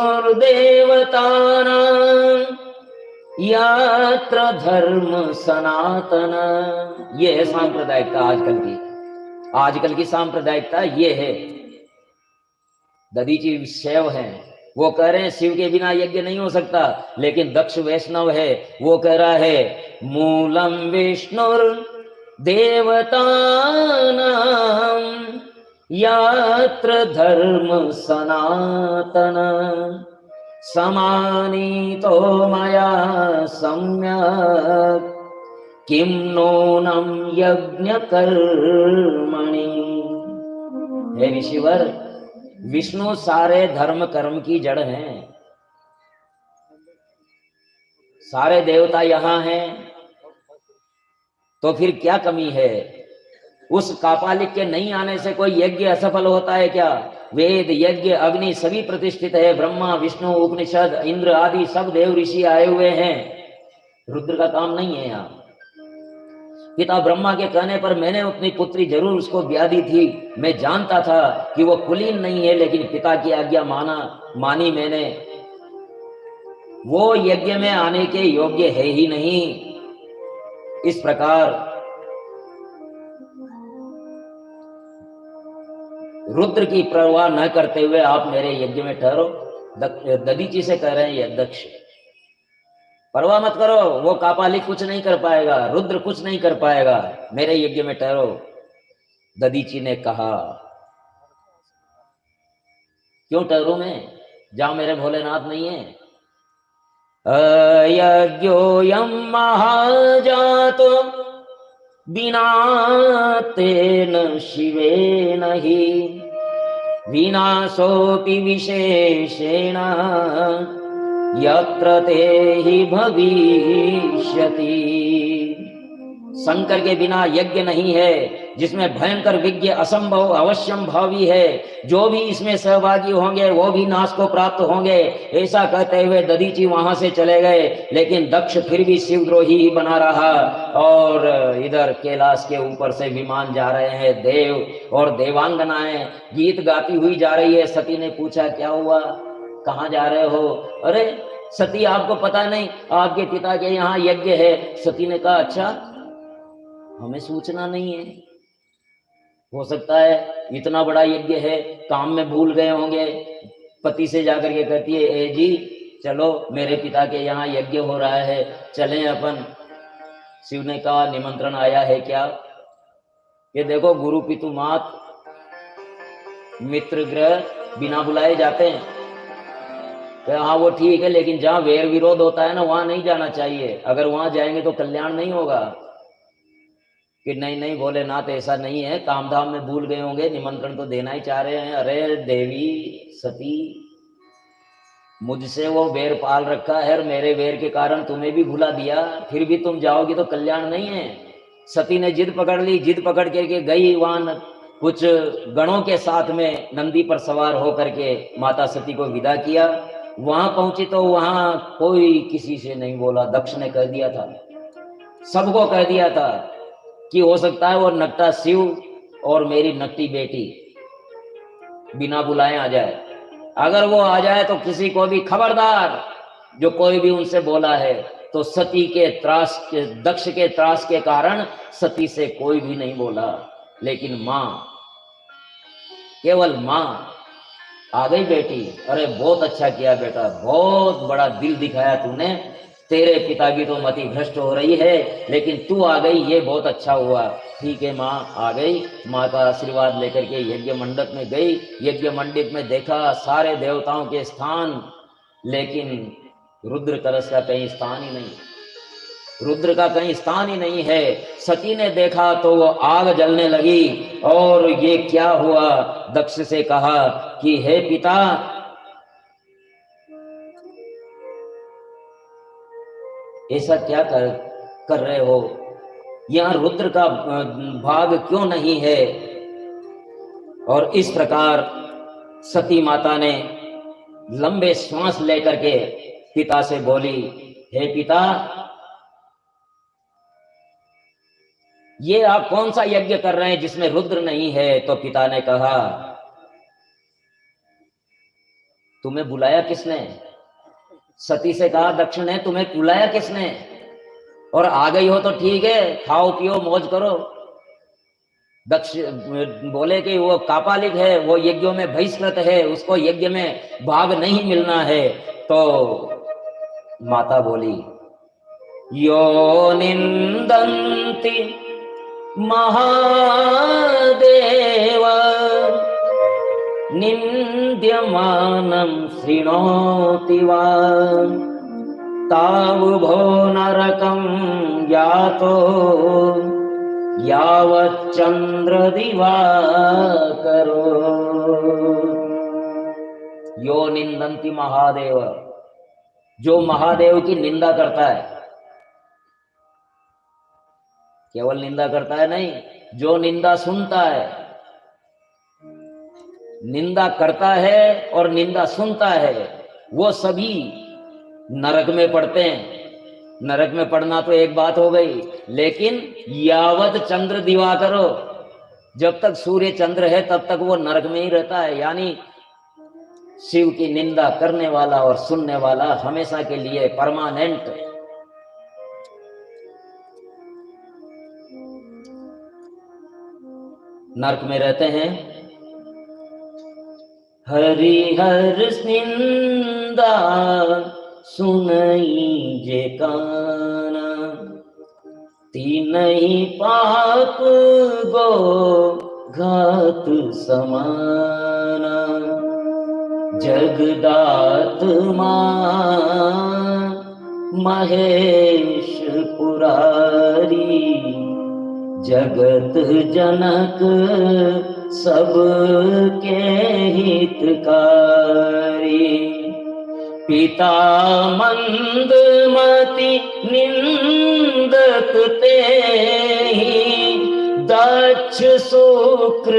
यात्र धर्म सनातन, ये है सांप्रदायिकता आजकल की सांप्रदायिकता ये है। दधीची शैव है, वो कह रहे हैं शिव के बिना यज्ञ नहीं हो सकता, लेकिन दक्ष वैष्णव है, वो कह रहा है मूलम विष्णुर देवतानां यात्र धर्म सनातन, समानीतो मया सम्यक् किम नूनम यज्ञ कर्मणि। हे ऋषिवर, विष्णु सारे धर्म कर्म की जड़ हैं, सारे देवता यहाँ हैं, तो फिर क्या कमी है? उस कापालिक के नहीं आने से कोई यज्ञ असफल होता है क्या? वेद यज्ञ अग्नि सभी प्रतिष्ठित है, ब्रह्मा विष्णु उपनिषद इंद्र आदि सब देव ऋषि आए हुए हैं। रुद्र का काम नहीं है यहाँ। पिता ब्रह्मा के कहने पर मैंने अपनी पुत्री जरूर उसको ब्याह दी थी। मैं जानता था कि वो कुलीन नहीं है, लेकिन पिता की आज्ञा मानी मैंने। वो यज्ञ में आने के योग्य है ही नहीं। इस प्रकार रुद्र की परवाह न करते हुए आप मेरे यज्ञ में ठहरो। दधीचि से कह रहे हैं ये दक्ष, परवाह मत करो, वो कापालिक कुछ नहीं कर पाएगा, रुद्र कुछ नहीं कर पाएगा, मेरे यज्ञ में ठहरो। दधीचि ने कहा, क्यों ठहरूं मैं, जहां मेरे भोलेनाथ नहीं है। अयज्ञोऽयं महाजातो विना तेन शिवेन हि विनाशोऽपि विशेषेण यत्र ते हि भविष्यति। शंकर के बिना यज्ञ नहीं है, जिसमें भयंकर विज्ञ असंभव अवश्यम भावी है। जो भी इसमें सहभागी होंगे वो भी नाश को प्राप्त होंगे। ऐसा कहते हुए दधीचि वहां से चले गए, लेकिन दक्ष फिर भी शिवद्रोही ही बना रहा। और इधर कैलाश के ऊपर से विमान जा रहे हैं, देव और देवांगनाएं गीत गाती हुई जा रही है। सती ने पूछा, क्या हुआ, कहाँ जा रहे हो? अरे सती, आपको पता नहीं आपके पिता के यहाँ यज्ञ है। सती ने कहा, अच्छा, हमें सूचना नहीं है। हो सकता है इतना बड़ा यज्ञ है, काम में भूल गए होंगे। पति से जाकर के कहती है, ए जी चलो, मेरे पिता के यहाँ यज्ञ हो रहा है, चलें अपन। शिव ने कहा, निमंत्रण आया है क्या? ये देखो, गुरु पितु मात मित्र ग्रह बिना बुलाए जाते हैं। तो हाँ वो ठीक है, लेकिन जहाँ वैर विरोध होता है ना, वहां नहीं जाना चाहिए। अगर वहां जाएंगे तो कल्याण नहीं होगा। कि नहीं नहीं भोलेनाथ, ऐसा नहीं है, काम धाम में भूल गए होंगे, निमंत्रण तो देना ही चाह रहे हैं। अरे देवी सती, मुझसे वो वेर पाल रखा है और मेरे वेर के कारण तुम्हें भी भुला दिया, फिर भी तुम जाओगी तो कल्याण नहीं है। सती ने जिद पकड़ ली, जिद पकड़ करके गई वहां कुछ गणों के साथ में नंदी पर सवार होकर के माता सती को विदा किया। वहां पहुंची तो वहां कोई किसी से नहीं बोला। दक्ष ने कह दिया था, सबको कह दिया था कि हो सकता है वो नकटा शिव और मेरी नकटी बेटी बिना बुलाए आ जाए। अगर वो आ जाए तो किसी को भी खबरदार, जो कोई भी उनसे बोला है तो सती के त्रास के, दक्ष के त्रास के कारण सती से कोई भी नहीं बोला। लेकिन मां, केवल मां आ गई बेटी। अरे बहुत अच्छा किया बेटा, बहुत बड़ा दिल दिखाया तूने। तेरे पिता की तो मति भ्रष्ट हो रही है, लेकिन तू आ गई, ये बहुत अच्छा हुआ। ठीक है, माँ आ गई। माँ का आशीर्वाद लेकर के यज्ञ मंडप में गई। यज्ञ मंडप में देखा सारे देवताओं के स्थान, लेकिन रुद्र कलश का कहीं स्थान ही नहीं, रुद्र का कहीं स्थान ही नहीं है। सती ने देखा तो वो आग जलने लगी। और ये क्या हुआ? दक्ष से कहा कि हे पिता, ऐसा क्या कर रहे हो? यहाँ रुद्र का भाग क्यों नहीं है? और इस प्रकार सती माता ने लंबे श्वास लेकर के पिता से बोली, हे पिता, ये आप कौन सा यज्ञ कर रहे हैं जिसमें रुद्र नहीं है? तो पिता ने कहा, तुम्हें बुलाया किसने? सती से कहा दक्ष ने, तुम्हें बुलाया किसने? और आ गई हो तो ठीक है, खाओ पियो मौज करो। दक्ष बोले कि वो कापालिक है, वो यज्ञों में बहिष्कृत है, उसको यज्ञ में भाग नहीं मिलना है। तो माता बोली, यो निंदन्ति महादेव निन्द्यमानं शृणोति वा तावुभो नरकं यातो यावच्चंद्र दिवाकरो। यो निंदन्ति महादेव, जो महादेव की निंदा करता है, केवल निंदा करता है नहीं, जो निंदा सुनता है, निंदा करता है और निंदा सुनता है, वो सभी नरक में पड़ते हैं। नरक में पड़ना तो एक बात हो गई, लेकिन यावत चंद्र दिवाकरो, जब तक सूर्य चंद्र है तब तक वो नरक में ही रहता है। यानी शिव की निंदा करने वाला और सुनने वाला हमेशा के लिए परमानेंट नरक में रहते हैं। हरिहर निंदा सुनई जे काना, तीनई पाप गो घात समाना। जगदात महेश पुरारी, जगत जनक सबके हितकारी। पिता मंदमति निंदक ते, दक्ष शुक्र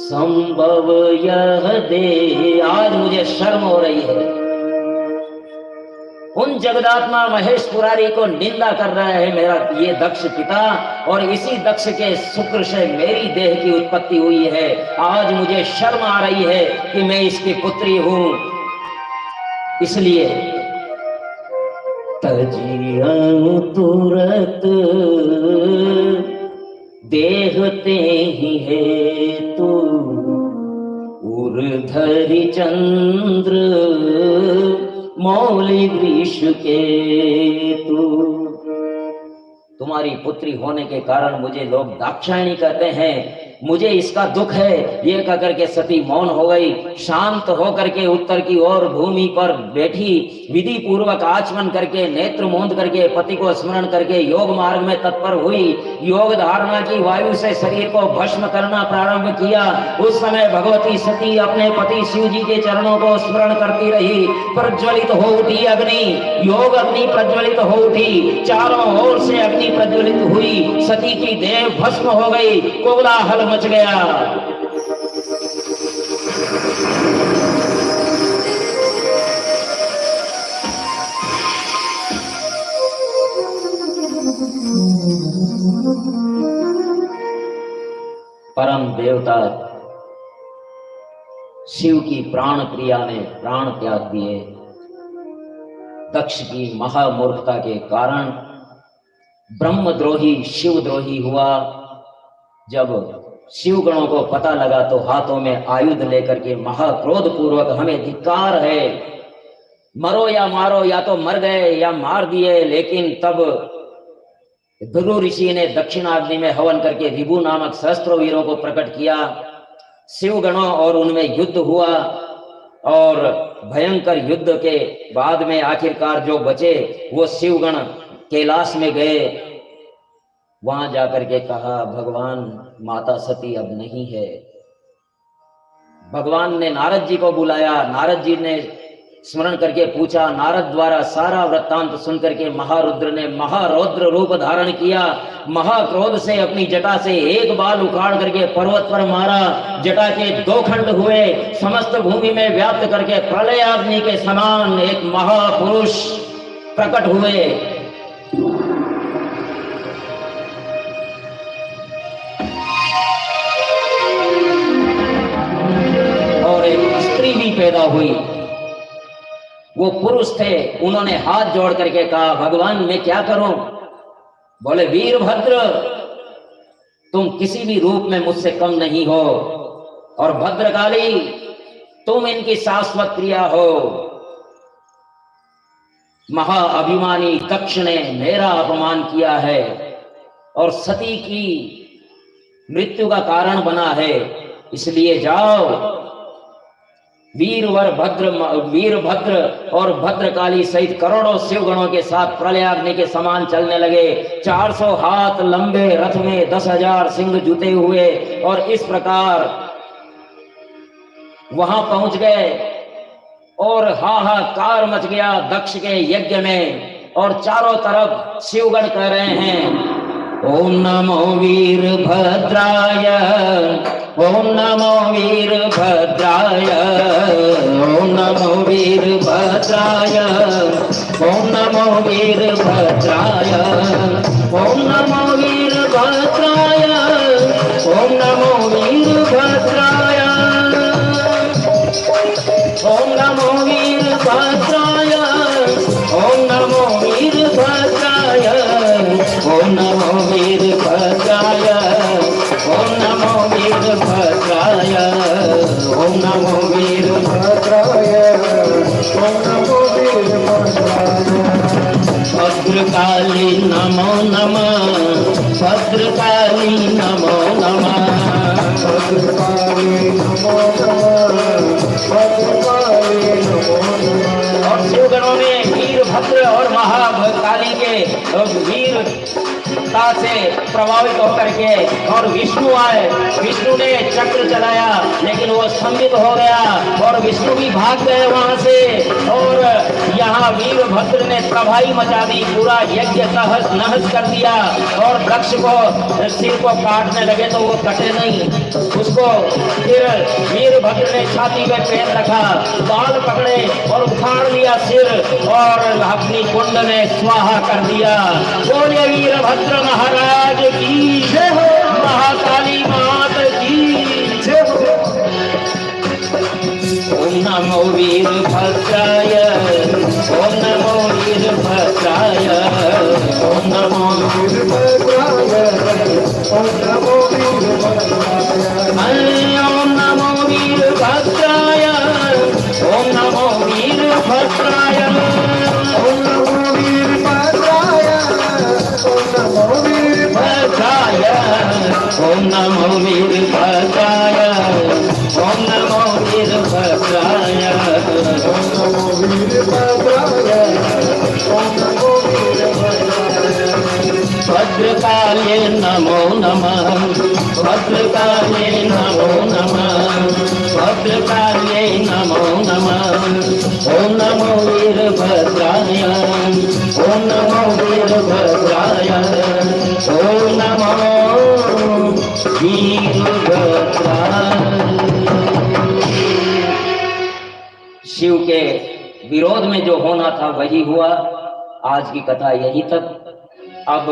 संभव यह दे। आज मुझे शर्म हो रही है, उन जगदात्मा महेश पुरारी को निंदा कर रहा है मेरा ये दक्ष पिता, और इसी दक्ष के शुक्र से मेरी देह की उत्पत्ति हुई है। आज मुझे शर्म आ रही है कि मैं इसकी पुत्री हूं। इसलिए तजिया तुरत देहते ही है तू, उर्धरि चंद्र मौली वृष के तू। तुम्हारी पुत्री होने के कारण मुझे लोग दाक्षायणी कहते हैं, मुझे इसका दुख है। ये कहकर के सती मौन हो गई, शांत होकर के उत्तर की ओर भूमि पर बैठी, विधि पूर्वक आचमन करके नेत्र मूंद करके पति को स्मरण करके योग मार्ग में तत्पर हुई। योग धारणा की वायु से शरीर को भस्म करना प्रारंभ किया। उस समय भगवती सती अपने पति शिव जी के चरणों को स्मरण करती रही। प्रज्वलित हो उठी अग्नि, योग अग्नि प्रज्वलित हो उठी, चारों ओर से अग्नि प्रज्वलित हुई। सती की देह भस्म हो गई, कोलाहल मच गया। परम देवता शिव की प्राण प्रिया ने प्राण त्याग दिए। दक्ष की महामूर्खता के कारण ब्रह्मद्रोही शिवद्रोही हुआ। जब शिव गणों को पता लगा तो हाथों में आयुध लेकर के महाक्रोध पूर्वक, हमें धिक्कार है, मरो या मारो, या तो मर गए या मार दिए। लेकिन तब भृगु ऋषि ने दक्षिणाग्नि में हवन करके विभु नामक सहस्त्रों वीरों को प्रकट किया। शिव गणों और उनमें युद्ध हुआ, और भयंकर युद्ध के बाद में आखिरकार जो बचे वो शिवगण कैलाश में गए। वहां जाकर के कहा, भगवान माता सती अब नहीं है। भगवान ने नारद जी को बुलाया। नारद जी ने स्मरण करके पूछा। नारद द्वारा सारा वृत्तांत सुनकर के महारुद्र ने महारौद्र रूप धारण किया। महाक्रोध से अपनी जटा से एक बाल उखाड़ करके पर्वत पर मारा। जटा के 2 खंड हुए, समस्त भूमि में व्याप्त करके प्रलयाग्नि के समान एक महापुरुष प्रकट हुए। और एक स्त्री भी पैदा हुई। वो पुरुष थे। उन्होंने हाथ जोड़ करके कहा, भगवान मैं क्या करूं? बोले, वीरभद्र तुम किसी भी रूप में मुझसे कम नहीं हो, और भद्रकाली तुम इनकी शाश्वत प्रिया हो। महाअभिमानी दक्ष ने मेरा अपमान किया है और सती की मृत्यु का कारण बना है। इसलिए जाओ, वीरभद्र और भद्रकाली सहित करोड़ों शिवगणों के साथ प्रलयाग्नि के समान चलने लगे। 400 हाथ लंबे रथ में 10,000 सिंह जुटे हुए, और इस प्रकार वहां पहुंच गए। और हाहाकार मच गया दक्ष के यज्ञ में, और चारों तरफ शिवगण कह रहे हैं, ओम नमो वीरभद्राय, ओम नमो वीरभद्राय, ओम नमो वीरभद्राय, ओम नमो वीरभद्राय, ओम नमो वीरभद्राय, ओम नमो वीरभद्राय, ओम नमो वीरभद्राय, ओम नमो वीरभद्राय, ओम नमो वीरभद्राय, ओम नमो वीरभद्राय, ओम नमो वीरभद्राय, ओम नमो वीरभद्राय। भद्रकाली नमो नमः, भद्रकाली नमो नमः, भद्रकाली नमो नमः, भद्रकाली नमो नमः। और शिवगणों में वीरभद्र और महाकाली के वीरता से प्रभावित होकर के और विष्णु आए। विष्णु ने चक्र चलाया लेकिन वो स्तंभित हो गया और विष्णु भी भाग गए वहां से। और यहाँ वीरभद्र ने तबाही मचा दी, पूरा यज्ञ तहस नहस कर दिया। और दक्ष को सिर को काटने लगे तो वो कटे नहीं, उसको फिर वीरभद्र ने छाती में पैर रखा, बाल पकड़े और उखाड़ लिया सिर और अपनी कुंड में स्वाहा कर दिया। बोले वीरभद्र महाराज की जय हो, महाकाली मात की जय हो। ओम नमो वीरभद्राय, ओम नमो वीरभद्राय, ओम नमो वीरभद्राय, ओम नमो वीरभद्राय। ओम नमो वीरभद्राय, ओम नमो वीरभद्राय, ओम नमो वीरभद्राय, ओम नमो वीरभद्राय। ओम नमो वीरभद्राय, ओम नमो वीरभद्राय, ओम नमो वीरभद्राय, ओम नमो वीरभद्राय। भद्रकाले नमो नमः, भद्रकाले नमो नमः, भद्रकाले नमो नमः। ओम नमो वीरभद्राय, ओम नमो वीरभद्राय, ओम नमो वीरभद्राय। शिव के विरोध में जो होना था वही हुआ। आज की कथा यहीं तक। अब